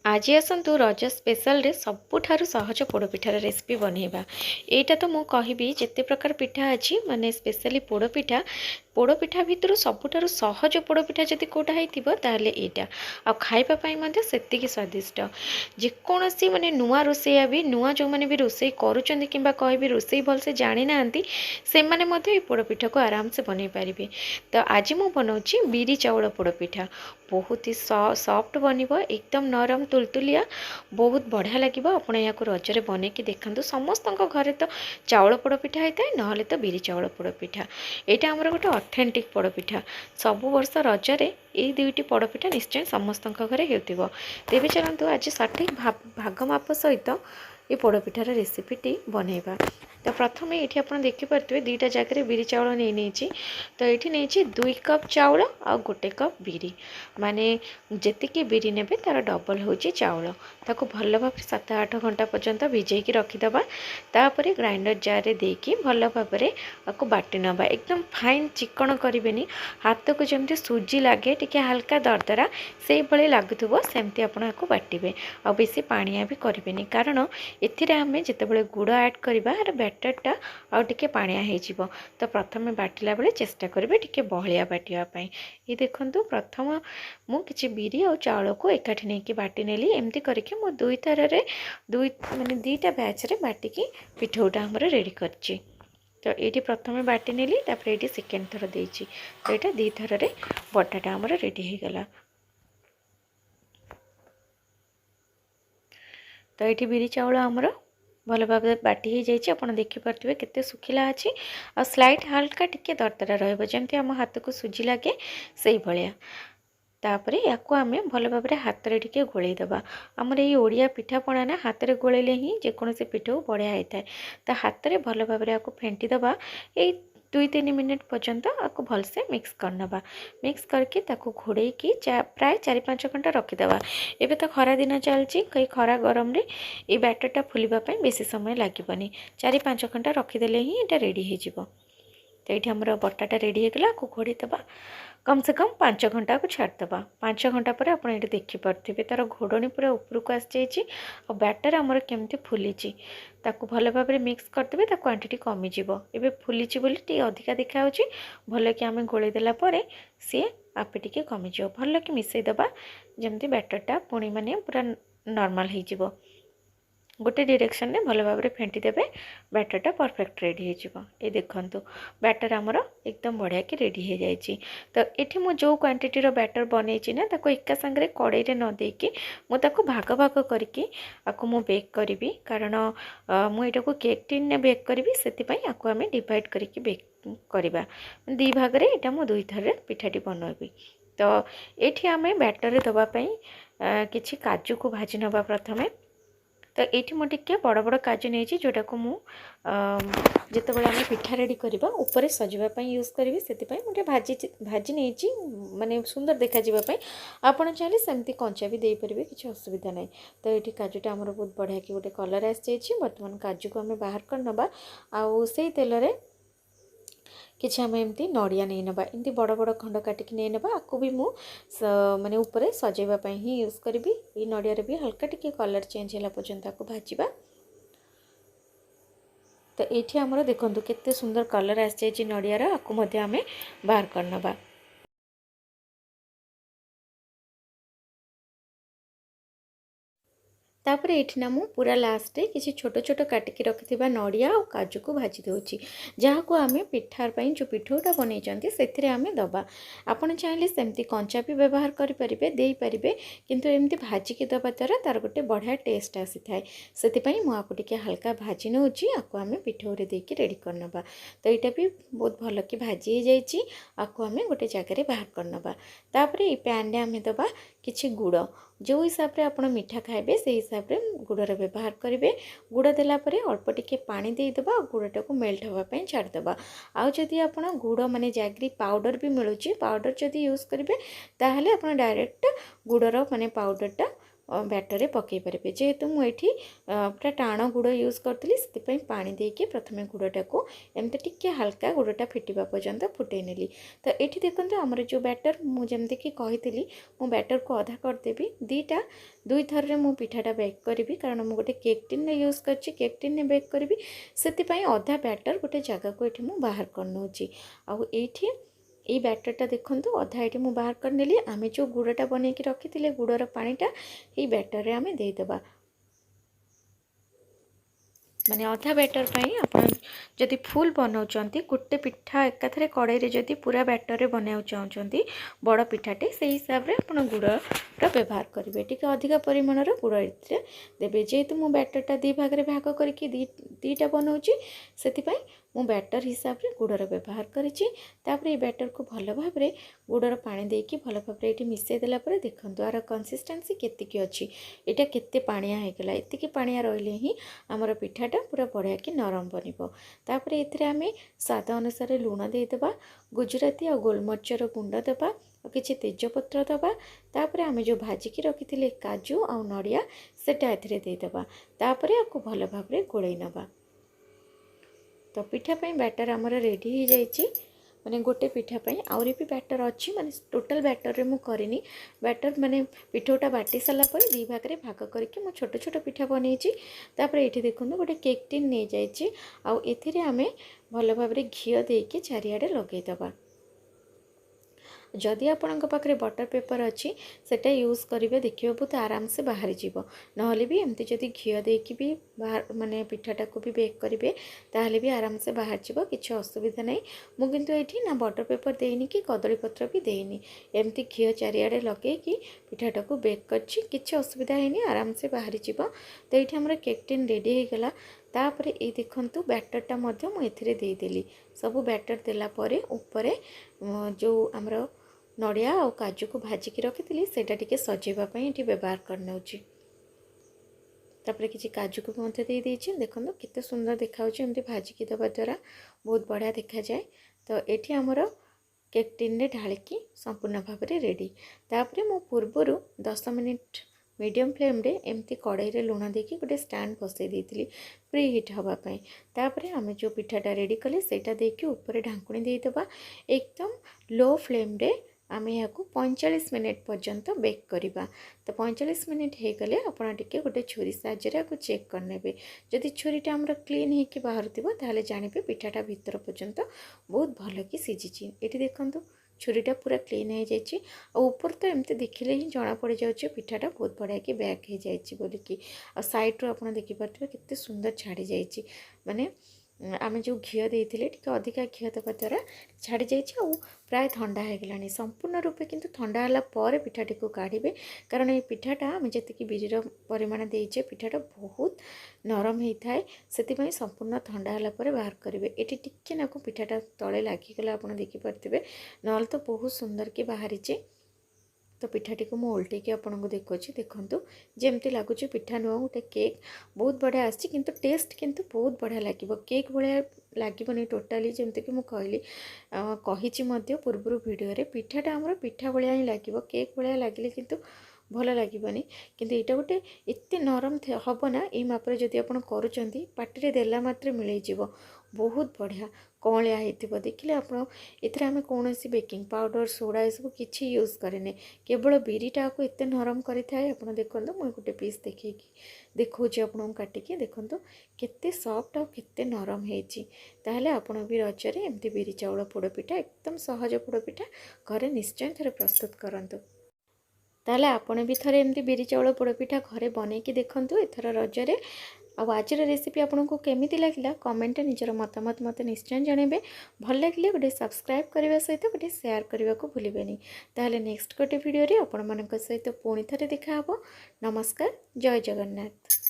आज आसतु रज स्पेशल रे सबुठारु सहज पोड़पिठार रेसिपी बनइबा। एटा तो मु कहबी जेते प्रकार पिठा अच्छी माने स्पेशली पोड़पिठा भितर सबुठारु सहज पोड़पिठा जदि कोटा होइतिबो ताहले एटा आ खाइबा पई मध्ये सेतिकी स्वादिष्ट। जेकोसी माने नुआ रोसैया भी नुआ जो माने भी रोसई करूचंदी किंबा कहबी रोसई भलसे जानि नांती से माने मध्ये ए पोड़पिठा को आराम से बनई पारिबे। तो आज मु बनाउची बिरी चाउल पोड़पिठा। बहुत ही सॉफ्ट बनिबो, एकदम नरम तुलतुलिया, बहुत बढ़िया लगे। आपड़ या रजरे बनईकी देखते समस्त घरे तो चाउल पोड़पिठा होता है ना तो बिरी चाउल पोड़पिठा। यहाँ आमर गोटे ऑथेंटिक पोड़पिठा सब वर्ष रजरे ये दुईटी पोड़पिठा निश्चय समस्त घरे होती। तेरे चलतु आज सठिक भाग माप सहित ये पोड़पिठार रेसिपीटी बनइबा। तो प्रथम ये आप देखिपे दुईटा जगह बिरी चाउल नहीं तो ये नहीं 2 कप चाउल आ 1 कप बिरी माने जेतिकी बिरी नेबे तार डबल होची चाउल। ताको भल भाव 7-8 घंटा पर्यंत भिजेकी रखिदबा। तापरे ग्राइंडर जार रे देकी भल भाव आपको बाटी नबा। एकदम फाइन चिकन करेनि, हाथ को जमती सुजी लगे टिके हल्का दरदरा से भले लगुव सेमती आपको बाटे। आ बेसी पानिया भी करेनि कारण एथिरे आमे जेतेबेले गुड़ ऐड करबा आर बैटरटा आउ टिके पानिया हो। तो प्रथम बाटिला बेले चेष्टा करेंगे टिके बहलिया बाटिया। ये देखंतु प्रथम मु किछि बिरी और चाउल को एकाठी नहीं बाटी नेली। एमती करके मो दुई थर माने दुईटा बैच रे बाटिकी पिठौटा हमर रेडी करछि। तो ये प्रथम बाटी नेली तापर ये सेकेंड थर देछि। तो यहाँ 2 थर रे बटाटा हमर रेडी हो गला। तो ये बिरी चाउल आमर भल भाव बाटी हो जाइए। आप देखिपे केते सुखिला अच्छी आ स्लाइट हल्का टिके दरदरा रमती आम हाथ को सुजी लगे से भाया। तापर या आम भल भाव हाथ में टिके गोलैदबा। आमर ये ओडिया पिठापणा ना हाथ में गोलैले ही जेकोसी पिठा बढ़िया होता है। तो हाथ में भल भाव आपको फेंटीदबा। ये 2-3 मिनट पर्यंत आपको भलसे मिक्स करनबा। मिक्स करके ताको घोड़े की प्राय 4-5 घंटा रखीदबा। एबे तो खरा दिन चलती कई खरा गरम रे ये बैटरटा फुलवाई बेसी समय लगे। 4-5 घंटा रखीदेले ही ये रेडी हो। तो ये आमर बटाटा रेडी होगा को घोड़ी दबा। कम से कम 5 घंटा को छाड़दबा। 5 घंटा पर आप देखिपे तार घोड़नी पूरा उपरको आसी और बैटर आमर केमती फुली भल भाव मिक्स करदे। क्वांटिटी कमिज एवं फुली बोली अधिका देखा भल कि आम गोलैदेला सी आपे टिके कमिज भल कि मिसईदबा जमती बैटरटा पुणी माने पूरा नॉर्मल हो। गोटे डायरेक्शन में भल भाव फेंटीदेवे बैटरटा परफेक्ट रेडी हो। ये देखंतु बैटर आमर एकदम बढ़िया कि रेडी हो जाए। तो ये मुझे जो क्वांटिटी बैटर बनई ना ताको एका संगे कड़ाई रे न देकी मुझे भाग भाग करके आपको मु बेक करी कारण मुझे केक टिन ने बेक करी से आम डिवाइड करके बेक करवा 2 भाग रे एटा मु 2 थर पिठाटी बनइबी। तो ये आम बैटर दवाई किछि काजू को भाजी नवा प्रथमे। तो ये मुझे बड़ बड़ काजू नहीं जोटा को जिते बड़े आम पिठा रेडी करवा ऊपर सजावाई यूज करी से मुझे भाजी नहीं माने सुंदर देखा जावाई। आपड़ चाहिए सेमती कंचा भी दे पारे किसी असुविधा ना। तो ये काजूटा आमर बहुत बढ़िया कि गोटे कलर आसी बर्तमान काजू को आम बाहर कर नवा आउ से तेल किसी आम एमती नड़िया नहीं नवा एमती बड़ बड़ खंड काटिक नहीं नवा। आपको भी मु माने ऊपर सजावाई ही यूज करी। ये नड़िया भी हल्का टिके कलर चेंज होला पर्यंत आपको भाजवा। तो ये आमर देखो केते सुंदर कलर आसी नड़ियार आपको आम बाहर कर नवा। तापर ये ना मु पूरा लास्ट किसी छोट छोट काटिकी रखि नड़िया और काजू को भाजी दूची जहाँ को आम पिठार जो पिठौटा बनई से आम दबा। आपड़ चाहिए सेमती कंचा भी व्यवहार करें दे पारे किंतु एमती भाजिकी दबा द्वारा तार गोटे बढ़िया टेस्ट आसी थाए से मुझे हल्का भाजी नौची आपको आम पिठौरे देकी रेडी करनबा। तो यहाँ भी बहुत भल कि भाजी हो जाइए आपको आम गोटे जगह बाहर करनबा। तापर ये पैन आम दबा किछि गुड़ जो हिसाब से आप मीठा खाइबे से हिसाब से गुड़र व्यवहार करेंगे। गुड़ देलापर अल्प टिके पानी देदेबा और गुड़टा को मेल्ट होगापी छाड़देबा। आउ जदि आप गुड़ माने जैगरी पाउडर भी मिलूँ पाउडर जदि यूज करेंगे ताहले आप डायरेक्ट गुड़र माने पाउडरटा बैटर पकई पारे जेहेतु मुझे पूरा टाण गुड़ यूज करी से पानी देके प्रथम गुड़टा को एमती टिके हल्का गुड़टा फिटा पर्यंत फुटे नेली। तो ये देखते आमर जो बैटर मुझे कि कही मु बैटर को अधा करदेवी दुई थर मु पिठाटा बेक करी कारण मुझे गोटे केक टिन यूज कर केक टिन बेक करी से अधा बैटर गोटे जगह को ये बाहर कर नौची आउ ये बैटरटा देखो अधा ये मुझे बाहर कर नेली। आम जो गुड़टा बन की रखी थे गुड़र पानीटा ये बैटर रे आमे देदेबा माने अधा बैटर पाई आपण जदि फुल बनाउचंती गोटे पिठा एकाथरे कड़ाई रे जदि पूरा बैटर रे बनाउ चाहउचंती बड़ पिठाटे से हिसाब रे आपण गुड़ व्यवहार करेंगे टी अधिका परिमाण गुड़ इतने देवे जेहेतु मु बैटरटा दी भाग रे भाग करके दीटा बनाऊँगी से मु बैटर हिसाब रे गुड़र व्यवहार करी बैटर को भल भाव में गुड़र पानी देकी भल भाव में ये मिसई देला देखो यार कंसिस्टेंसी केतिकी अच्छी यहाँ केते पानिया होगला एतिकी पानिया रहिले ही आमर पिठाटा पूरा बढ़िया कि नरम बनपर ये स्वाद अनुसार लुण देदेबा गुजराती और गोलमरिचर गुंड देबा किसी तेजपत्र दबा तापर आम जो भाजिकी रखी थे काजू आ नड़िया सेटा एथिरे देदेबा तापर आपको भल भाव में गोलई नबा। तो पिठापाई बैटर आमर रेडी हो जाइए माने गोटे पिठापाई आउरी भी बैटर अच्छी माने टोटल बैटर रे मु करिनी बैटर माने पिठोटा बाटी सारा पर दी भाग रे भाग करके मु छोट छोट पिठा बनईची। तापर ये देखो गोटे केक टिन नहीं जाइए आउ एथिरे आमे भल भाव में घी देके चारिआडे लगेदबा। जदि आपण पाखे बटर पेपर अच्छी सेटा यूज करेंगे देखिए बहुत आराम से बाहरी जीव ना भी एमती जदि घी देकी भी बाहर माने पिठाटा को भी बेक करेंगे ताहले भी आराम से बाहर जीव किसी असुविधा नहीं। मु किंतु ये ना बटर पेपर देनी कि कदली पत्र भी देनी एमती घी चारिआडे लगे कि पिठाटा को बेक करछि किसी असुविधा है आराम से बाहरी जीव। तो ये आमर केक टिन रेडी हो गला। तापर ये देखंतु बैटरटा मध्य मु एथिरे दे देली सब बैटर देला परे ऊपर जो आमर नड़िया और काजू को भाजिकी रखी थी सेटा टिके सजेवाई ये व्यवहार करनौची। तापर किसी काजू को भी दे देछि देखो केते सुंदर देखा एमती भाजिकी दबा द्वारा बहुत बढ़िया देखा जाए। तो ये आमर केक टिन रे ढालिकी संपूर्ण भाव में रेडी। तापर मो पूर्वर 10 मिनिट मीडियम फ्लेम रे एमती कड़ाई रे लुण देकी गोटे स्टैंड बसई देती प्री हिट हाँपाई। तापर आम जो पिठाटा रेडी कले सेटा देकी ऊपर ढांकुणी देदेबा एकदम लो फ्लेम रे आम यहाँ 45 मिनिट पर्यंत बेक करवा। तो 45 मिनिट हो गले आपड़ टे गोटे छुरी साहाय्य चेक करने जदि छुरीटा आमर क्लीन होकर बाहर ताहले जानिबे पिठाटा भीतर पर्यंत बहुत भल कि सीझी। ये देखो छुरीटा पूरा क्लीन हो जाए और ऊपर तो एमती देखिले ही जना पड़ जाए पिठाटा बहुत बढ़िया कि बेक हो जाए बोलिकी आ साइड रू आप देखिपे केते सुंदर छाड़ी जाइए माने आम जो घी देते टे अधिका घी देवा द्वारा छाड़ी जाइए प्राय ठंडा हो गलानी संपूर्ण रूपे किंतु ठंडा होला पर पिठाटी को काढ़े कारण ये पिठाटा आम जी बिरीर परिमाण देचे पिठाटा बहुत नरम होता है से संपूर्ण ठंडा होला पर बाहर करेंगे। ये टिके नाकु पिठाटा तले लगिगला आप देखिपे ना तो बहुत सुंदर कि बाहरी। तो पिठाटी को मुझे उल्टे आपको देखुची देखूँ जमती लगुच पिठा नुह गोटे केक बहुत बढ़िया आसी किंतु टेस्ट किंतु बहुत बढ़िया लगे केक भाया लगे टोटाली जमती कि मुझे कही पूर्व वीडियो रे पिठाटा आमर पिठा भाया ही लगे केक भाया लगे किंतु भल लगेनि किंतु यहाँ गोटे एत नरम हम ना ये मापर जदि आप करुँच पार्टी देला मात्र मिल बहुत बढ़िया कौलिया होती देखिले आप आम कौन बेकिंग पाउडर सोडा ये सब किसी यूज करें केवल बिरीटा को एत नरम करें। आप देखो मुझे गोटे पीस देखी देखा आपको काटिकी देखो केते सॉफ्ट और केते नरम होता आप भी रजरे एमती बिरी चाउल पोड़पिठा एकदम सहज पोड़पिठा घरे निश्चय थे प्रस्तुत करूँ। ताहले आपण भी थरे एमती बिरी चाउल पोड़पिठा घरे बनईकी देखूँ एथर रजरे। आज रेसिपी आपको केमिति लगिला कमेंट निजर मतामत मत निश्चय जनइबे। भल लगे गोटे सब्सक्राइब करने सहित गोटे शेयर करने को भूलें। ताहले नेक्स्ट गोटे वीडियो रे आपण मानक सहित पुणी थरे देखा हबो। नमस्कार, जय जगन्नाथ।